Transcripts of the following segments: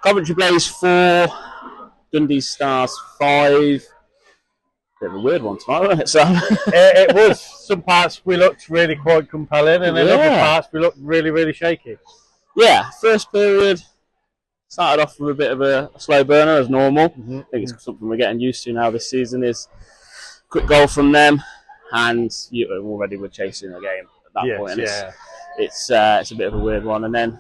Coventry Blaze 4, Dundee Stars 5. Bit of a weird one tonight, wasn't it, Sam? It was. Some parts we looked really quite compelling, and then other parts we looked really, really shaky. Yeah, first period started off with a bit of a slow burner as normal. I think it's something we're getting used to now this season is quick goal from them, and you already were chasing the game at that point. And it's a bit of a weird one, and then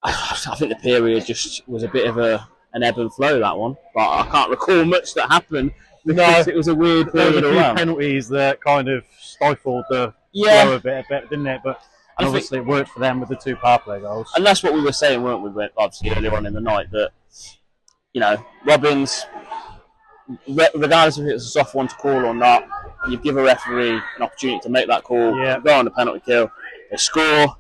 I think the period just was a bit of an ebb and flow, that one. But I can't recall much that happened because it was a weird period. There were a few penalties that kind of stifled the flow a bit, didn't it? But obviously it worked for them with the 2 power play goals. And that's what we were saying, weren't we, obviously earlier on in the night, that, Robbins, regardless if it's a soft one to call or not, you give a referee an opportunity to make that call, go on the penalty kill, they score.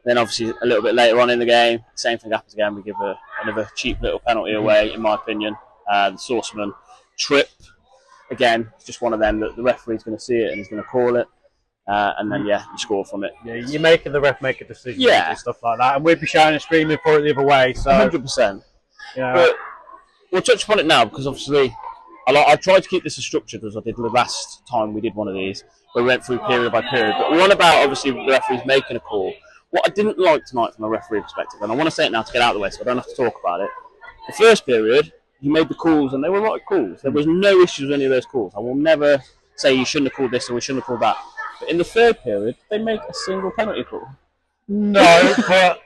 Then obviously a little bit later on in the game, same thing happens again. We give another cheap little penalty away, in my opinion. The Sauceman trip, again, it's just one of them that the referee's going to see it and he's going to call it. And then, you score from it. Yeah, you're making the ref make a decision and stuff like that. And we'd be shouting and screaming for it the other way. So 100%. But we'll touch upon it now because obviously I tried to keep this as structured as I did the last time we did one of these, where we went through period by period. But one about, obviously, the referee's making a call. What I didn't like tonight from a referee perspective, and I want to say it now to get out of the way so I don't have to talk about it. The first period, he made the calls and they were right calls. There was no issues with any of those calls. I will never say you shouldn't have called this or we shouldn't have called that. But in the third period, they make a single penalty call. No, but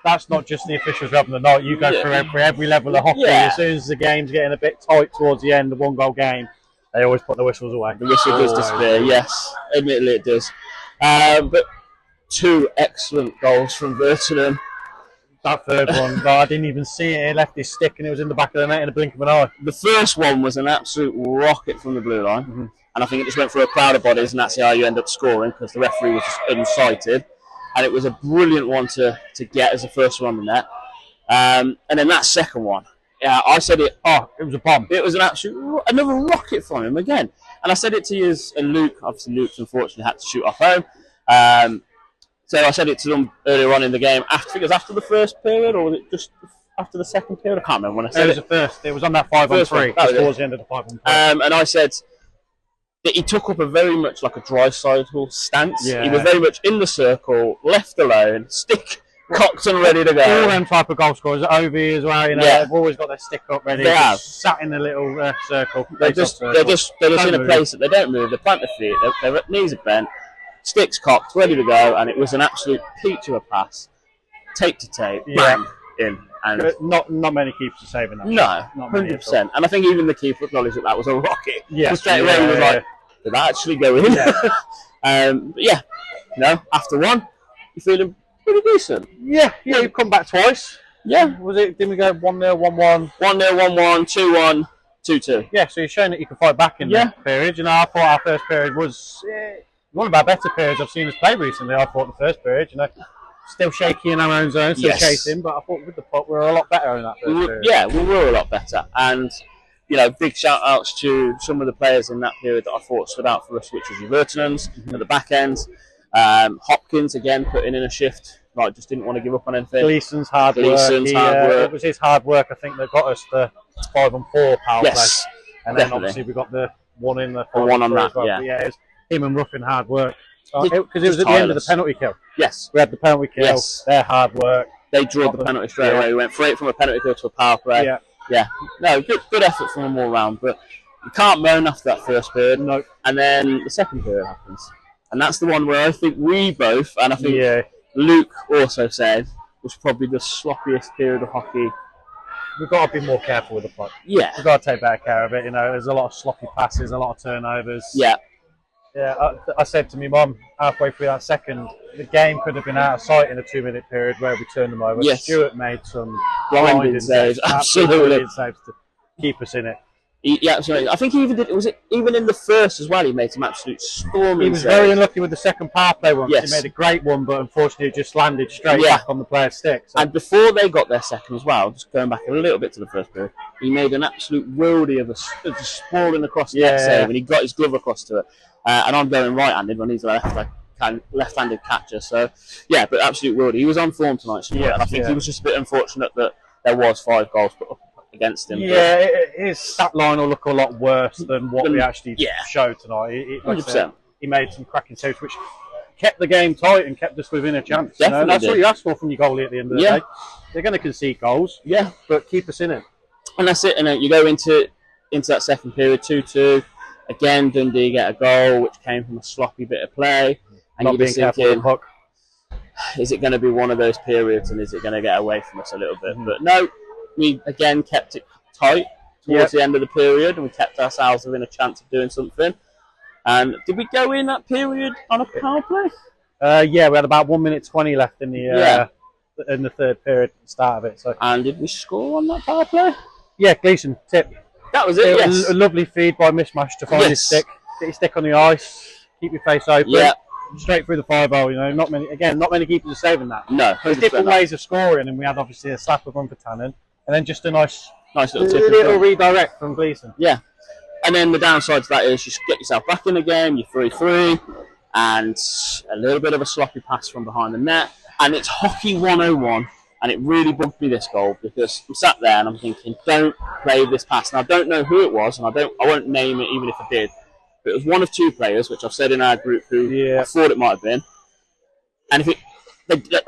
that's not just the officials having the night. You go through every level of hockey. As soon as the game's getting a bit tight towards the end, the 1-goal game, they always put the whistles away. The whistle does disappear, yes. Admittedly it does. But 2 excellent goals from Vertinen. That third one, I didn't even see it. He left his stick and it was in the back of the net in a blink of an eye. The first one was an absolute rocket from the blue line. And I think it just went through a crowd of bodies, and that's how you end up scoring because the referee was just unsighted. And it was a brilliant one to get as the first one on the net. And then that second one, I said it. Oh, it was a bomb. It was another rocket from him again. And I said it to you and Luke. Obviously, Luke's unfortunately had to shoot off home. So I said it to them earlier on in the game. I think it was after the first period, or was it just after the second period? I can't remember when I said it. It was the first. It was on that 5-on-3. Towards the end of the 5-on-3. And I said that he took up a very much like a dry-sidle stance. Yeah. He was very much in the circle, left alone, stick cocked and ready to go. All them type of goal scorers, Ovi as well, they've always got their stick up ready. They have. Sat in the little circle. They're just in a place that they don't move. They plant their feet. Their knees are bent, sticks cocked, ready to go, and it was an absolute peach of a pass, tape to tape, bang, in. And not many keepers are saving that. No, 100%. And I think even the keeper acknowledged that was a rocket. Yeah, straight away he was like, did that actually go in? After one, you're feeling pretty decent. Yeah, you've come back twice. Yeah. Didn't we go 1-0, 1-1? 1-0, 1-1, 2-1, 2-2. Yeah, so you're showing that you can fight back in that period. I thought our first period was one of our better periods I've seen us play recently. I thought the first period, still shaky in our own zone, still chasing, but I thought with the puck we were a lot better in that first period. Yeah, we were a lot better. And, big shout-outs to some of the players in that period that I thought stood out for us, which was Vertinen's at the back end. Hopkins, again, putting in a shift. Just didn't want to give up on anything. Gleason's hard work. It was his hard work, I think, that got us the 5-on-4 power play. And then obviously we got the one in the 1 on that, well. But it was him and Ruffin hard work. Because it was at the end of the penalty kill. Yes. We had the penalty kill, their hard work. They drew the penalty straight away. We went straight from a penalty kill to a power play. Yeah. No, good effort from them all round. But you can't moan after that first period. No. And then the second period happens. And that's the one where I think we both, and I think Luke also said, was probably the sloppiest period of hockey. We've got to be more careful with the puck. Yeah. We've got to take better care of it. There's a lot of sloppy passes, a lot of turnovers. Yeah. Yeah, I said to my mum halfway through that second, the game could have been out of sight in a 2-minute period where we turned them over. Yes. Stuart made some blinding saves, absolutely saves to keep us in it. Yeah, absolutely. I think he even did. Was it even in the first as well? He made some absolute storming. He was very unlucky with the second power play one. Yes. He made a great one, but unfortunately, it just landed straight back on the player's stick. So. And before they got their second as well, just going back a little bit to the first period, he made an absolute worldie of just sprawling across the net save, and he got his glove across to it. And I'm going right-handed when he's a left-handed catcher. So yeah, but absolute worldie. He was on form tonight, and I think he was just a bit unfortunate that there was 5 goals put up against him. Yeah, his stat line will look a lot worse than what we actually showed tonight. Like 100%. He made some cracking saves, which kept the game tight and kept us within a chance. Definitely that's what you ask for from your goalie at the end of the day. They're going to concede goals, but keep us in it. And that's it. And you go into that second period, 2-2. Again, Dundee get a goal, which came from a sloppy bit of play. And Not you're being careful with the puck. Is it going to be one of those periods, and is it going to get away from us a little bit? But no, we again kept it tight towards the end of the period, and we kept ourselves within a chance of doing something. And did we go in that period on a power play? We had about 1 minute 20 left in the third period at the start of it. So. And did we score on that power play? Yeah, Gleeson, tip. That was it, yes. A lovely feed by Mishmash to find his stick. Get your stick on the ice, keep your face open. Yeah. Straight through the 5-0, not many keepers are saving that. No, there's different ways of scoring, and we had obviously a slap of run for Tannen, and then just a nice little redirect from Gleeson. Yeah, and then the downside to that is you get yourself back in the game, you're 3-3, and a little bit of a sloppy pass from behind the net, and it's hockey 101, and it really bugged me, this goal, because I'm sat there and I'm thinking, don't play this pass. And I don't know who it was, and I won't name it even if I did. But it was one of 2 players, which I've said in our group, who I thought it might have been. And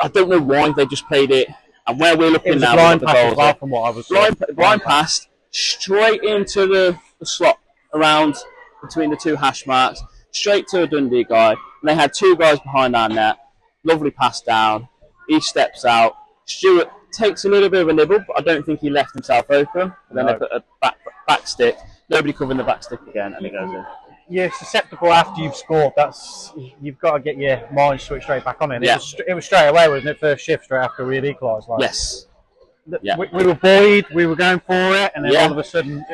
I don't know why they just played it. And where we're looking now, blind pass well from what I was blind pass straight into the slot around between the 2 hash marks, straight to a Dundee guy. And they had 2 guys behind our net. Lovely pass down. He steps out. Stewart takes a little bit of a nibble, but I don't think he left himself open. And then they put a back stick. Nobody covering the back stick again, and it goes in. Yeah, it's susceptible after you've scored. You've got to get your mind switched straight back on it. Yeah. It was straight away, wasn't it? First shift straight after we had equalised. Yes. We were buoyed. We were going for it, and then all of a sudden,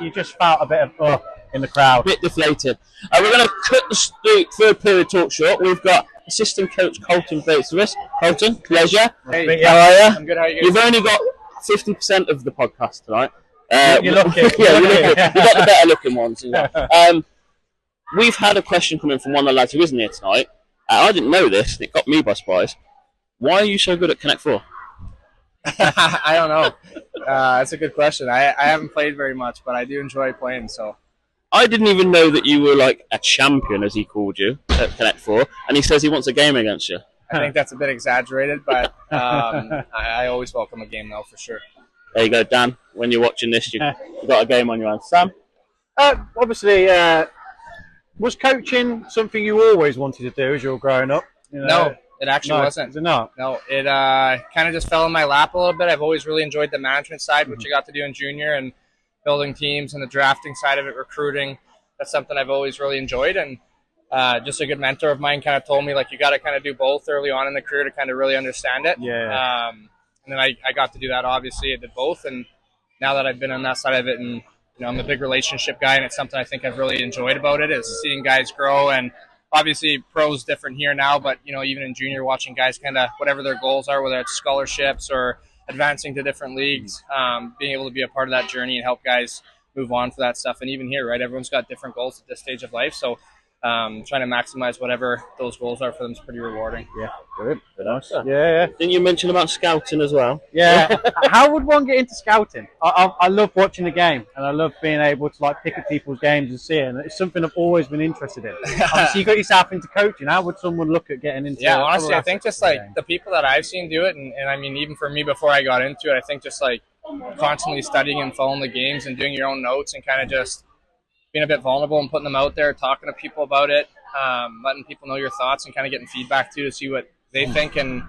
you just felt a bit of in the crowd. A bit deflated. We're going to cut the third period talk short. We've got assistant coach Coltyn Bates with us. Coltyn, pleasure. Hey, how are you? I'm good. How are you guys? You've only got 50% of the podcast tonight. You're lucky. You've got the better looking ones. We've had a question come in from one of the lads who isn't here tonight. I didn't know this, and it got me by surprise. Why are you so good at Connect 4? I don't know. That's a good question. I haven't played very much, but I do enjoy playing. So I didn't even know that you were like a champion, as he called you, at Connect 4, and he says he wants a game against you. I think that's a bit exaggerated, but I always welcome a game, though, for sure. There you go, Dan. When you're watching this, you've got a game on your hands. Sam? Obviously, was coaching something you always wanted to do as you were growing up? No, it actually wasn't. Is it not? No, it kind of just fell in my lap a little bit. I've always really enjoyed the management side, which I got to do in junior, and building teams and the drafting side of it, recruiting. That's something I've always really enjoyed. And just a good mentor of mine kind of told me, like, you got to kind of do both early on in the career to kind of really understand it. Yeah. And then I got to do that, obviously. I did both. And now that I've been on that side of it, and I'm a big relationship guy, and it's something I think I've really enjoyed about it, is seeing guys grow. And obviously pro's different here now, but, even in junior, watching guys kind of whatever their goals are, whether it's scholarships or advancing to different leagues, being able to be a part of that journey and help guys move on for that stuff. And even here, right, everyone's got different goals at this stage of life. So trying to maximize whatever those goals are for them is pretty rewarding. Yeah, good. Nice. Yeah. Didn't you mention about scouting as well? Yeah. How would one get into scouting? I love watching the game, and I love being able to pick at people's games and see it. And it's something I've always been interested in. Obviously, you got yourself into coaching. How would someone look at getting into? Yeah, honestly, I think just the people that I've seen do it, and I mean, even for me before I got into it, I think just constantly studying and following the games and doing your own notes and kind of just being a bit vulnerable and putting them out there, talking to people about it, letting people know your thoughts and kind of getting feedback too, to see what they think and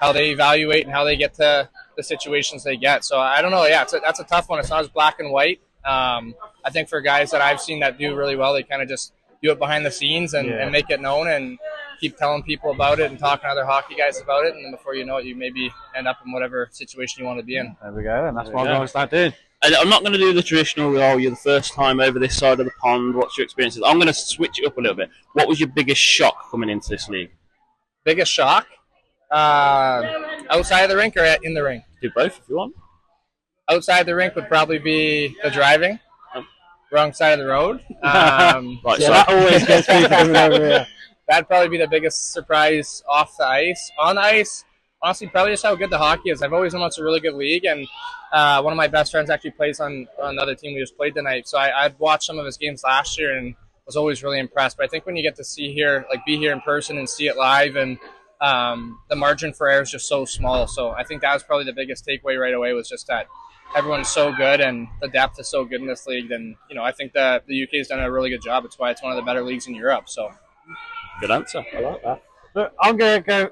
how they evaluate and how they get to the situations they get. So I don't know. Yeah, that's a tough one. It's not as black and white. I think for guys that I've seen that do really well, they kind of just do it behind the scenes and make it known and keep telling people about it and talking to other hockey guys about it. And then before you know it, you maybe end up in whatever situation you want to be in. There we go. And that's what I'm going to start doing. I'm not going to do the traditional, you're the first time over this side of the pond, what's your experiences? I'm going to switch it up a little bit. What was your biggest shock coming into this league? Biggest shock? Outside of the rink or in the rink? Do both if you want. Outside the rink would probably be the driving. Wrong side of the road. Right, so that always gets people coming over here. That'd probably be the biggest surprise off the ice. On the ice, honestly probably just how good the hockey is. I've always known it's a really good league, and one of my best friends actually plays on another team we just played tonight. So I'd watched some of his games last year and was always really impressed. But I think when you get to be here in person and see it live, and the margin for error is just so small. So I think that was probably the biggest takeaway right away, was just that everyone's so good and the depth is so good in this league. And I think the UK has done a really good job. It's why it's one of the better leagues in Europe. So good answer. I like that. But I'm going to go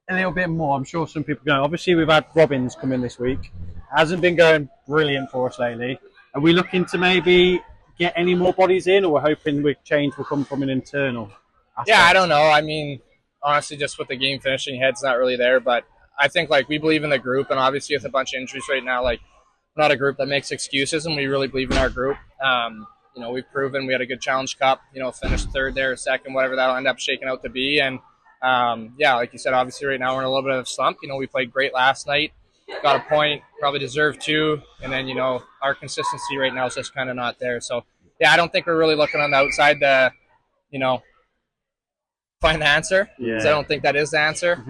a little bit more. I'm sure some people go. Obviously, we've had Robbins come in this week. Hasn't been going brilliant for us lately. Are we looking to maybe get any more bodies in, or we're hoping change will come from an internal aspect? Yeah, I don't know. I mean, honestly, just with the game finishing, head's not really there. But I think we believe in the group, and obviously with a bunch of injuries right now, we're not a group that makes excuses, and we really believe in our group. We've proven we had a good Challenge Cup. Finished third there, second, whatever that'll end up shaking out to be. And like you said, obviously right now we're in a little bit of a slump. We played great last night, got a point, probably deserved 2, and then our consistency right now is just kind of not there. So yeah, I don't think we're really looking on the outside to find the answer, because I don't think that is the answer.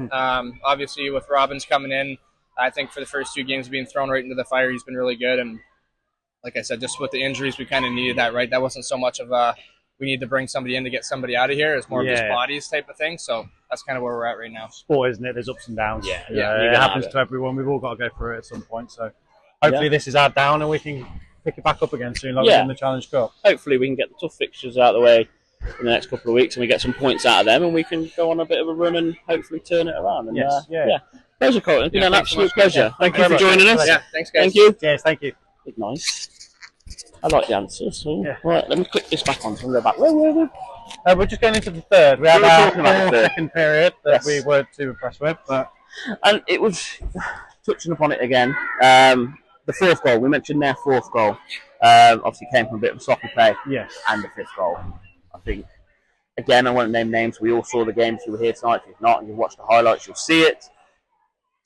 Obviously with Robbins coming in, I think for the first 2 games being thrown right into the fire, he's been really good. And like I said, just with the injuries, we kind of needed that, right? That wasn't so much of we need to bring somebody in to get somebody out of here. It's more of just bodies type of thing. So that's kind of where we're at right now. Sport, isn't it? There's ups and downs. Yeah. It happens to everyone. We've all got to go through it at some point. So hopefully this is our down and we can pick it back up again soon, like we did in the Challenge Cup. Hopefully we can get the tough fixtures out of the way in the next couple of weeks, and we get some points out of them, and we can go on a bit of a run and hopefully turn it around. And, Pleasure, Coltyn. It's been an absolute pleasure. Thank you for joining us. Yeah, thanks, guys. Thank you. Yes, thank you. Nice. I like the answers. So. Right, let me click this back on so we'll go back. Where were we? We're just going into the third. We had our second period that we weren't too impressed with. And it was, touching upon it again, the 4th goal. We mentioned their 4th goal. Obviously came from a bit of a sloppy play. Yes. And the 5th goal. I think, again, I won't name names. We all saw the game if you were here tonight. If not, and you've watched the highlights, you'll see it.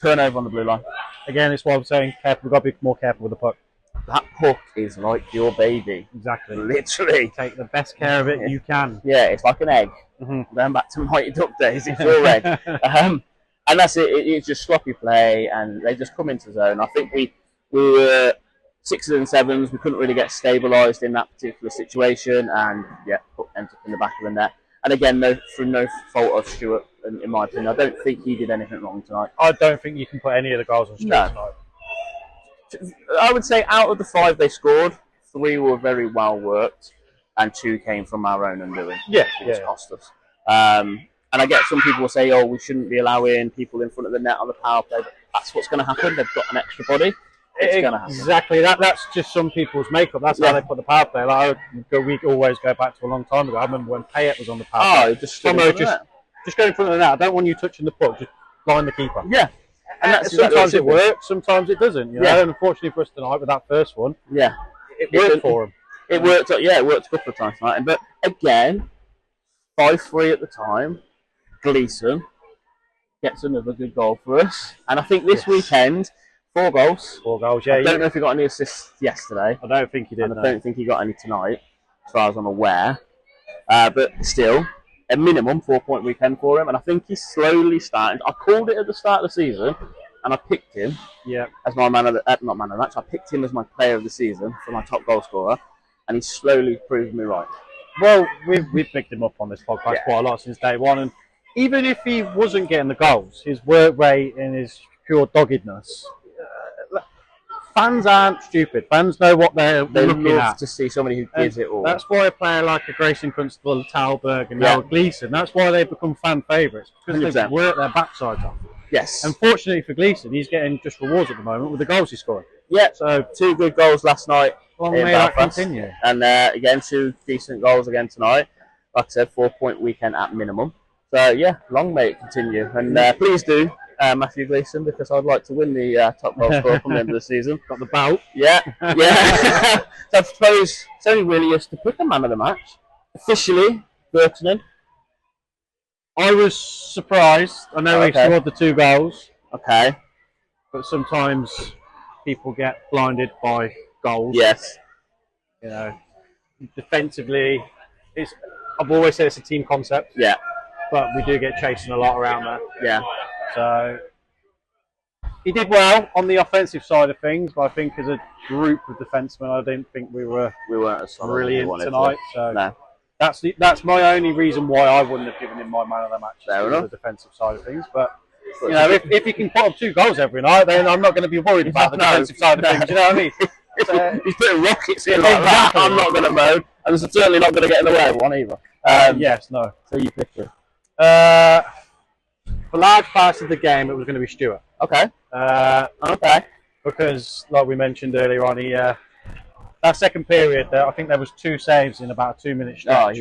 Turnover on the blue line. Again, it's what I'm saying. Careful. We've got to be more careful with the puck. That puck is like your baby. Exactly. Literally. Take the best care of it you can. Yeah, it's like an egg. Going back to Mighty Duck days, it's your egg. And that's it. It's just sloppy play, and they just come into zone. I think we were 6s and 7s. We couldn't really get stabilised in that particular situation, and puck ends up in the back of the net. And again, through no fault of Stuart, in my opinion. I don't think he did anything wrong tonight. I don't think you can put any of the goals on Stuart tonight. I would say out of the 5 they scored, 3 were very well worked, and 2 came from our own undoing. Which cost us. And I get some people will say, "Oh, we shouldn't be allowing people in front of the net on the power play." But that's what's going to happen. They've got an extra body. It's going to happen. Exactly. That's just some people's makeup. That's how they put the power play. We always go back to a long time ago. I remember when Payet was on the power play. Just go in front of the net. I don't want you touching the puck. Just blind the keeper. Yeah. And sometimes it works, sometimes it doesn't. And unfortunately for us tonight with that first one, it worked for him. It worked. It worked a couple of times tonight. But again, 5-3 at the time. Gleeson gets another good goal for us, and I think this weekend 4 goals. 4 goals. Yeah. I don't know if he got any assists yesterday. I don't think he did. And I don't think he got any tonight, as far as I'm aware. But still, a minimum 4-point weekend for him, and I think he's slowly starting. I called it at the start of the season, and I picked him as my not man of the match. I picked him as my player of the season for my top goal scorer, and he's slowly proved me right. Well, we've picked him up on this podcast quite a lot since day one, and even if he wasn't getting the goals, his work rate and his pure doggedness. Fans aren't stupid. Fans know what they're looking at. To see somebody who gives it all. That's why a player like a Grayson Constable, Talberg, and now Gleeson, that's why they become fan favourites, because they've worked their backsides off. Yes. Unfortunately for Gleeson, he's getting just rewards at the moment with the goals he's scoring. Yeah, so 2 good goals last night. Long may that continue. And again, 2 decent goals again tonight. Like I said, 4-point weekend at minimum. So long may it continue. And please do. Matthew Gleeson, because I'd like to win the top goal scorer from the end of the season. Got the belt. Yeah. So I suppose it's only really us to pick a man of the match. Officially, Burtonen. I was surprised. I know he scored the 2 goals. Okay. But sometimes people get blinded by goals. Yes. Defensively, I've always said it's a team concept. Yeah. But we do get chasing a lot around there. Yeah. So he did well on the offensive side of things, but I think as a group of defensemen, I didn't think we weren't as brilliant tonight. So no. That's my only reason why I wouldn't have given him my man of the match on the defensive side of things. But you know, if he can put up 2 goals every night, then I'm not going to be worried about the defensive side of things. You know what I mean? He's putting rockets in like that. I'm not going to moan, and certainly not going to get in the way of one either. Yes, no. So you pick it. For large parts of the game, it was going to be Stewart. Okay. Okay. Because, like we mentioned earlier on, that second period, I think there was 2 saves in about a 2-minute stretch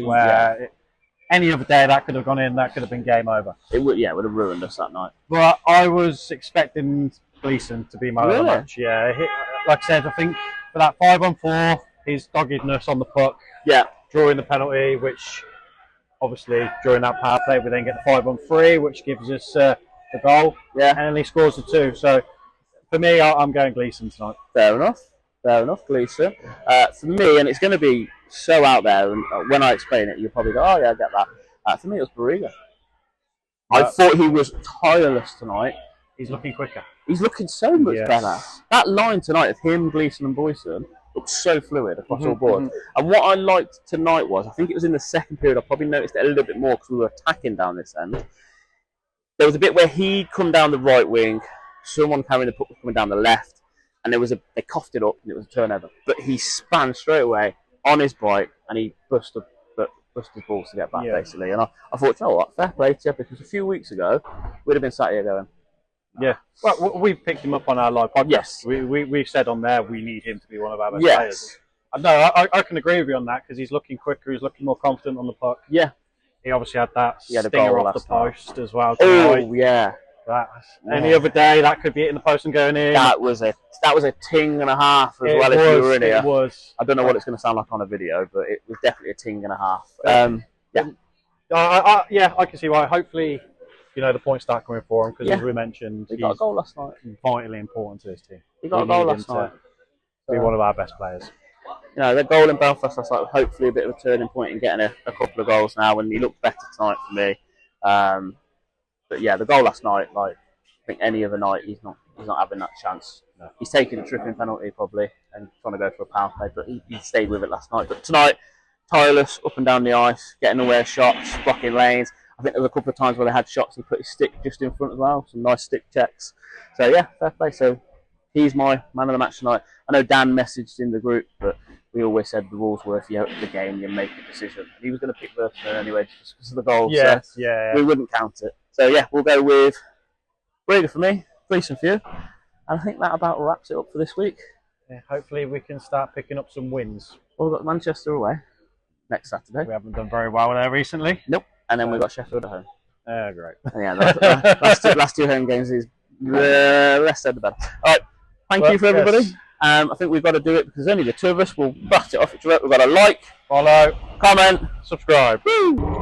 any other day that could have gone in, that could have been game over. It would have ruined us that night. But I was expecting Gleeson to be my of the match. Yeah, like I said, I think for that 5-on-4, his doggedness on the puck, drawing the penalty, which obviously during that power play we then get the 5-on-3, which gives us the goal. Yeah, and then he scores the 2. So for me, I'm going Gleeson tonight. Fair enough, Gleeson. For me, and it's going to be so out there, and when I explain it, you'll probably go, "Oh yeah, I get that." For me, it was Barriga. I thought he was tireless tonight. He's looking quicker. He's looking so much better. That line tonight of him, Gleeson, and Boyson looked so fluid across all board. And what I liked tonight was, I think it was in the second period, I probably noticed it a little bit more because we were attacking down this end. There was a bit where he'd come down the right wing, someone carrying the puck was coming down the left, and they coughed it up and it was a turnover. But he span straight away on his bike and he busted his balls to get back, basically. And I thought, you know what, fair play to you, because a few weeks ago we'd have been sat here going, yeah. Well, we've picked him up on our live podcast. Yes. We've said on there we need him to be one of our best players. No, I can agree with you on that, because he's looking quicker, he's looking more confident on the puck. Yeah. He obviously had that stinger off the post as well tonight. Oh, yeah. Any other day, that could be hitting the post and going in. That was a ting and a half as well, if you were in here. It was. I don't know what it's going to sound like on a video, but it was definitely a ting and a half. I can see why. Hopefully, you know, the points start coming for him, because as we mentioned, he got a goal last night. Vitally important to his team. He got a goal last night. Be one of our best players. You know, the goal in Belfast last night was hopefully a bit of a turning point in getting a couple of goals now, and he looked better tonight for me. But yeah, the goal last night, like, I think any other night he's not having that chance. No. He's taking a tripping penalty probably and trying to go for a power play, but he stayed with it last night. But tonight, tireless, up and down the ice, getting away shots, blocking lanes. I think there were a couple of times where they had shots, he put his stick just in front as well, some nice stick checks. So yeah, fair play. So he's my man of the match tonight. I know Dan messaged in the group, but we always said the rules were if you open the game, you make a decision. He was going to pick Vertman anyway, just because of the goal. Yes, so we wouldn't count it. So yeah, we'll go with Breda for me, Gleeson for you. And I think that about wraps it up for this week. Yeah, hopefully we can start picking up some wins. Well, we've got Manchester away next Saturday. We haven't done very well there recently. Nope. And then we've got Sheffield at home. Great. Yeah, last two home games is less said the better. All right, thank you for everybody. Yes. I think we've got to do it because only the two of us will blast it off each other. We've got to like, follow, comment, subscribe. Woo!